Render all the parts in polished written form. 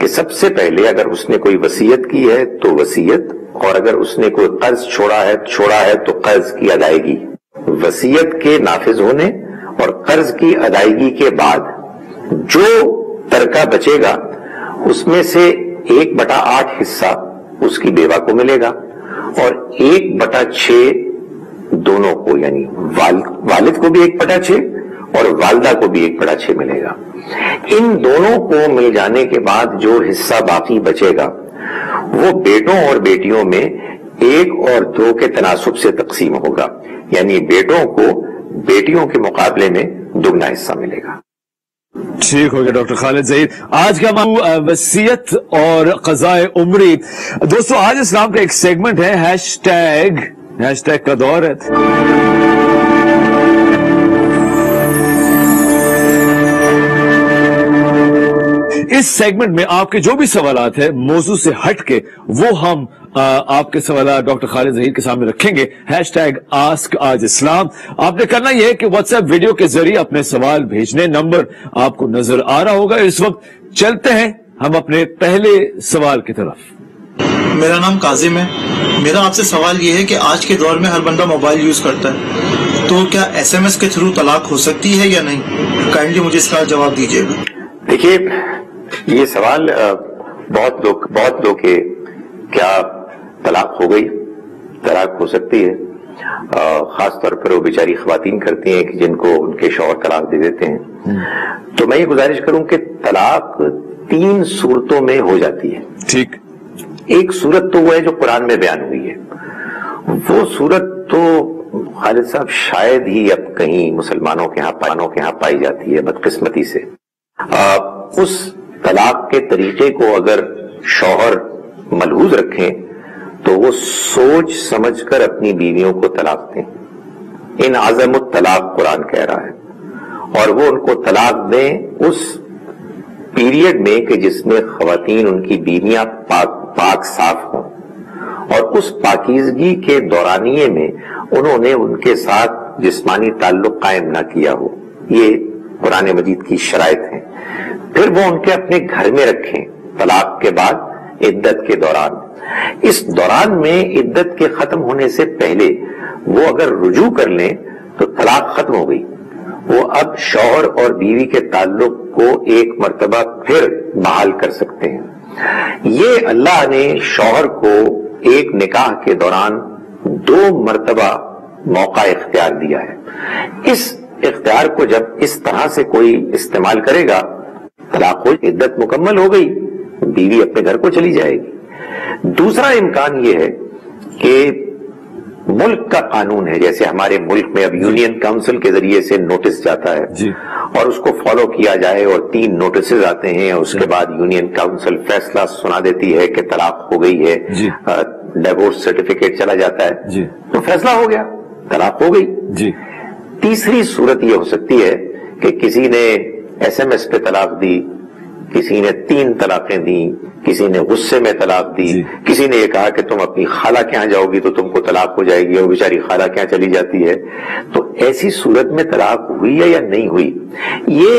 کہ سب سے پہلے اگر اس نے کوئی وصیت کی ہے تو وصیت، اور اگر اس نے کوئی قرض چھوڑا ہے تو قرض کی ادائیگی. وصیت کے نافذ ہونے اور قرض کی ادائیگی کے بعد جو ترکہ بچے گا اس میں سے 1/8 حصہ اس کی بیوہ کو ملے گا اور 1/6 دونوں کو، یعنی والد کو بھی 1/6 اور والدہ کو بھی 1/6 ملے گا. ان دونوں کو مل جانے کے بعد جو حصہ باقی بچے گا وہ بیٹوں اور بیٹیوں میں 1 اور 2 کے تناسب سے تقسیم ہوگا، یعنی بیٹوں کو بیٹیوں کے مقابلے میں دگنا حصہ ملے گا. ٹھیک ہو گیا ڈاکٹر خالد ظہیر. آج کا موضوع وصیت اور قضائے عمری. دوستو آج اسلام کا ایک سیگمنٹ ہے ہیش ٹیگ کا دور ہے. اس سیگمنٹ میں آپ کے جو بھی سوالات ہیں موضوع سے ہٹ کے وہ ہم آپ کے سوالات ڈاکٹر خالد ظہیر کے سامنے رکھیں گے. ہیش ٹیگ آسک آج اسلام. آپ نے کرنا یہ ہے کہ واٹس ایپ ویڈیو کے ذریعے اپنے سوال بھیجنے. نمبر آپ کو نظر آ رہا ہوگا. اس وقت چلتے ہیں ہم اپنے پہلے سوال کی طرف. میرا نام کاظم ہے. میرا آپ سے سوال یہ ہے کہ آج کے دور میں ہر بندہ موبائل یوز کرتا ہے، تو کیا SMS کے تھرو طلاق ہو سکتی ہے یا نہیں؟ کائنڈلی مجھے اس کا جواب دیجیے گا. دیکھیے یہ سوال بہت لوگ کہ کیا طلاق ہو گئی، طلاق ہو سکتی ہے. خاص طور پر وہ بیچاری خواتین کرتی ہیں کہ جن کو ان کے شوہر طلاق دے دیتے ہیں. تو میں یہ گزارش کروں کہ طلاق 3 صورتوں میں ہو جاتی ہے. ٹھیک. ایک صورت تو وہ ہے جو قرآن میں بیان ہوئی ہے. وہ صورت تو خالد صاحب شاید ہی اب کہیں مسلمانوں کے ہاں پائی جاتی ہے بدقسمتی سے. اس طلاق کے طریقے کو اگر شوہر ملحوظ رکھیں تو وہ سوچ سمجھ کر اپنی بیویوں کو طلاق دیں. ان عزم الطلاق قرآن کہہ رہا ہے، اور وہ ان کو طلاق دیں اس پیریڈ میں کہ جس میں خواتین ان کی بیویاں پاک صاف ہوں، اور اس پاکیزگی کے دورانیے میں انہوں نے ان کے ساتھ جسمانی تعلق قائم نہ کیا ہو. یہ قرآن مجید کی شرائط ہیں. پھر وہ ان کے اپنے گھر میں رکھیں طلاق کے بعد عدت کے دوران. اس دوران میں عدت کے ختم ہونے سے پہلے وہ اگر رجوع کر لیں تو طلاق ختم ہو گئی. وہ اب شوہر اور بیوی کے تعلق کو ایک مرتبہ پھر بحال کر سکتے ہیں. یہ اللہ نے شوہر کو ایک نکاح کے دوران 2 مرتبہ موقع اختیار دیا ہے. اس اختیار کو جب اس طرح سے کوئی استعمال کرے گا، طلاق ہو، عدت مکمل ہو گئی، بیوی اپنے گھر کو چلی جائے گی. دوسرا امکان یہ ہے کہ ملک کا قانون ہے، جیسے ہمارے ملک میں اب یونین کاؤنسل کے ذریعے سے نوٹس جاتا ہے جی، اور اس کو فالو کیا جائے، اور 3 نوٹسز آتے ہیں، اس کے بعد یونین کاؤنسل فیصلہ سنا دیتی ہے کہ طلاق ہو گئی ہے، ڈیورس سرٹیفکیٹ چلا جاتا ہے، تو فیصلہ ہو گیا، طلاق ہو گئی. جی. تیسری صورت یہ ہو سکتی ہے کہ کسی نے SMS پہ طلاق دی، کسی نے 3 طلاقیں دی، کسی نے غصے میں طلاق دی، کسی نے یہ کہا کہ تم اپنی خالہ کے ہاں جاؤ گی تو تم کو طلاق ہو جائے گی، اور بیچاری خالہ کے ہاں چلی جاتی ہے. تو ایسی صورت میں طلاق ہوئی ہے یا نہیں ہوئی، یہ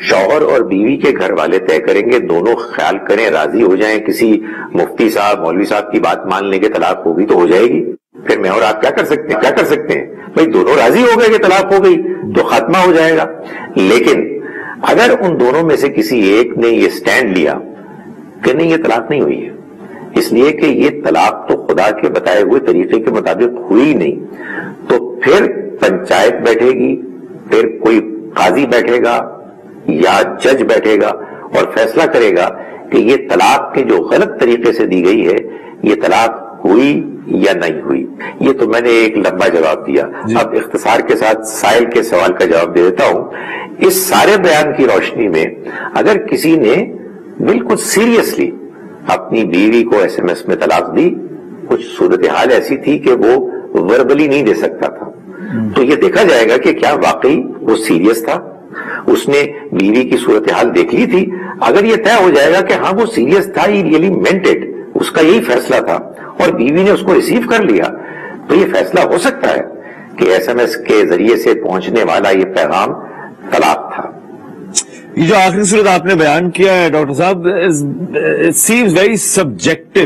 شوہر اور بیوی کے گھر والے طے کریں گے. دونوں خیال کریں، راضی ہو جائیں، کسی مفتی صاحب مولوی صاحب کی بات مان لیں کہ طلاق ہوگی تو ہو جائے گی. پھر میں اور آپ کیا کر سکتے ہیں بھائی، دونوں راضی ہو گئے کہ طلاق ہو گئی تو خاتمہ ہو جائے گا. لیکن اگر ان دونوں میں سے کسی ایک نے یہ سٹینڈ لیا کہ نہیں یہ طلاق نہیں ہوئی ہے، اس لیے کہ یہ طلاق تو خدا کے بتائے ہوئے طریقے کے مطابق ہوئی نہیں، تو پھر پنچایت بیٹھے گی، پھر کوئی قاضی بیٹھے گا یا جج بیٹھے گا اور فیصلہ کرے گا کہ یہ طلاق کے جو غلط طریقے سے دی گئی ہے یہ طلاق ہوئی یا نہیں ہوئی. یہ تو میں نے ایک لمبا جواب دیا. اب اختصار کے ساتھ سائل کے سوال کا جواب دے دیتا ہوں. اس سارے بیان کی روشنی میں اگر کسی نے بالکل سیریسلی اپنی بیوی کو SMS میں طلاق دی، کچھ صورتحال ایسی تھی کہ وہ وربلی نہیں دے سکتا تھا، تو یہ دیکھا جائے گا کہ کیا واقعی وہ سیریس تھا، اس نے بیوی کی صورتحال دیکھ لی تھی. اگر یہ طے ہو جائے گا کہ ہاں وہ سیریس تھا، ہی ریئلی مینٹ اٹ، اس کا یہی فیصلہ تھا اور بیوی نے اس کو ریسیو کر لیا، تو یہ فیصلہ ہو سکتا ہے کہ SMS کے ذریعے سے پہنچنے والا یہ پیغام طلاق تھا. یہ جو آخری صورت آپ نے بیان کیا ہے ڈاکٹر صاحب, اٹ سیمز ویری سبجیکٹو.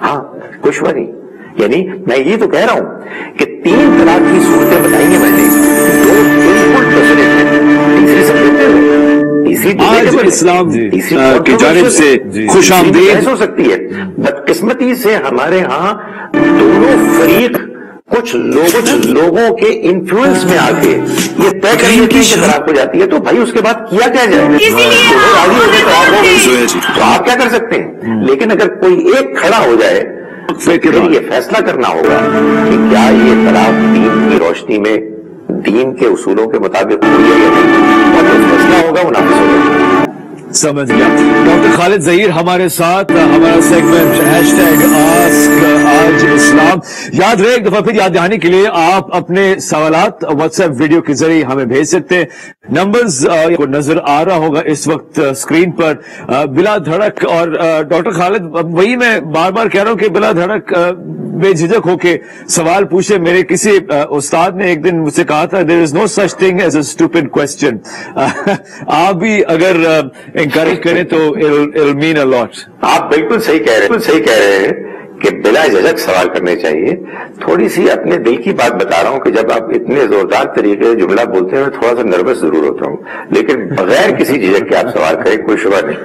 ہاں کچھ نہیں, یعنی میں یہ تو کہہ رہا ہوں کہ 3 طلاق کی صورتیں بتائی ہیں میں نے, 2 بالکل ڈیفینیٹ ہیں, تیسری سبجیکٹو ہے. آج اسلام کی جانب سے خوش آمدید ہو سکتی ہے. بدقسمتی سے ہمارے ہاں دونوں فریق کچھ لوگوں کے انفلوئنس میں آ کے یہ طے کرنے کی طلاق ہو جاتی ہے, تو بھائی اس کے بعد کیا جائے, تو آپ کیا کر سکتے ہیں. لیکن اگر کوئی ایک کھڑا ہو جائے پھر یہ فیصلہ کرنا ہوگا کہ کیا یہ طلاق دین کی روشنی میں دین کے اصولوں کے مطابق ہوئی ہے یا نہیں, اور جو فیصلہ ہوگا وہ نافذ ہوگا. سمجھ گیا. ڈاکٹر خالد ظہیر ہمارے ساتھ, ہمارا سیگمنٹ #آسک آج اسلام. یاد رہے, ایک دفعہ پھر یاد دہانی کے لیے آپ اپنے سوالات واٹس ایپ ویڈیو کے ذریعے ہمیں بھیج سکتے ہیں. نمبرز کو نظر آ رہا ہوگا اس وقت اسکرین پر. بلا دھڑک, اور ڈاکٹر خالد وہی میں بار بار کہہ رہا ہوں کہ بلا دھڑک بے جھجک ہو کے سوال پوچھے. میرے کسی استاد نے ایک دن مجھ سے کہا تھا, there is no such thing as a stupid question. آپ بھی اگر انکریج کریں تو it'll mean a lot. آپ بالکل صحیح کہہ رہے ہیں کہ بلا جھجک سوال کرنے چاہیے. تھوڑی سی اپنے دل کی بات بتا رہا ہوں کہ جب آپ اتنے زوردار طریقے سے جملہ بولتے ہیں میں تھوڑا سا نروس ضرور ہوتا ہوں, لیکن بغیر کسی جھجک کے آپ سوال کریں کوئی شبہ نہیں.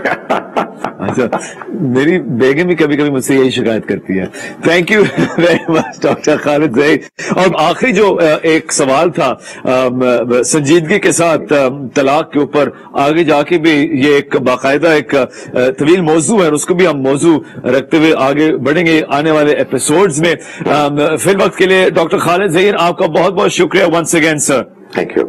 اچھا, میری بیگم بھی کبھی کبھی مجھ سے یہی شکایت کرتی ہے. Thank you very much doctor Khalid Zaheer. اور آخری جو ایک سوال تھا سنجیدگی کے ساتھ طلاق کے اوپر, آگے جا کے بھی یہ ایک باقاعدہ ایک طویل موضوع ہے, اور اس کو بھی ہم موضوع رکھتے ہوئے آگے بڑھیں گے آنے والے ایپیسوڈز میں. فی الوقت کے لیے ڈاکٹر خالد ظہیر آپ کا بہت بہت شکریہ once again sir. Thank you.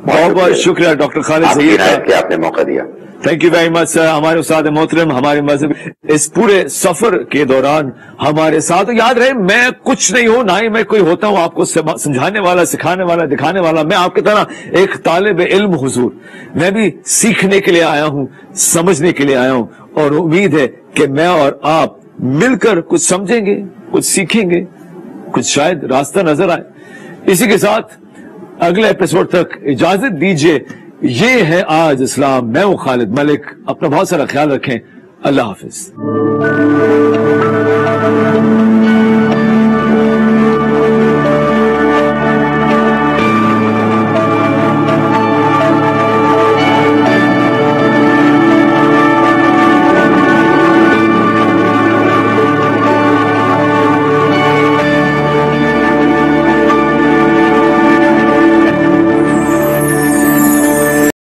بہت بہت شکریہ ڈاکٹر خالد ظہیر کہ آپ نے موقع دیا. تھینک یو ویری مچ سر. ہمارے استاد محترم, ہمارے مذہب اس پورے سفر کے دوران ہمارے ساتھ. یاد رہے, میں کچھ نہیں ہوں, نہ ہی میں کوئی ہوتا ہوں آپ کو سمجھانے والا, سکھانے والا, دکھانے والا. میں آپ کی طرح ایک طالب علم حضور. میں بھی سیکھنے کے لیے آیا ہوں, سمجھنے کے لیے آیا ہوں, اور امید ہے کہ میں اور آپ مل کر کچھ سمجھیں گے, کچھ سیکھیں گے, کچھ شاید راستہ نظر آئے. اسی کے ساتھ اگلے ایپیسوڈ تک اجازت دیجیے. یہ ہے آج اسلام. میں ہوں خالد ملک. اپنا بہت سارا خیال رکھیں. اللہ حافظ.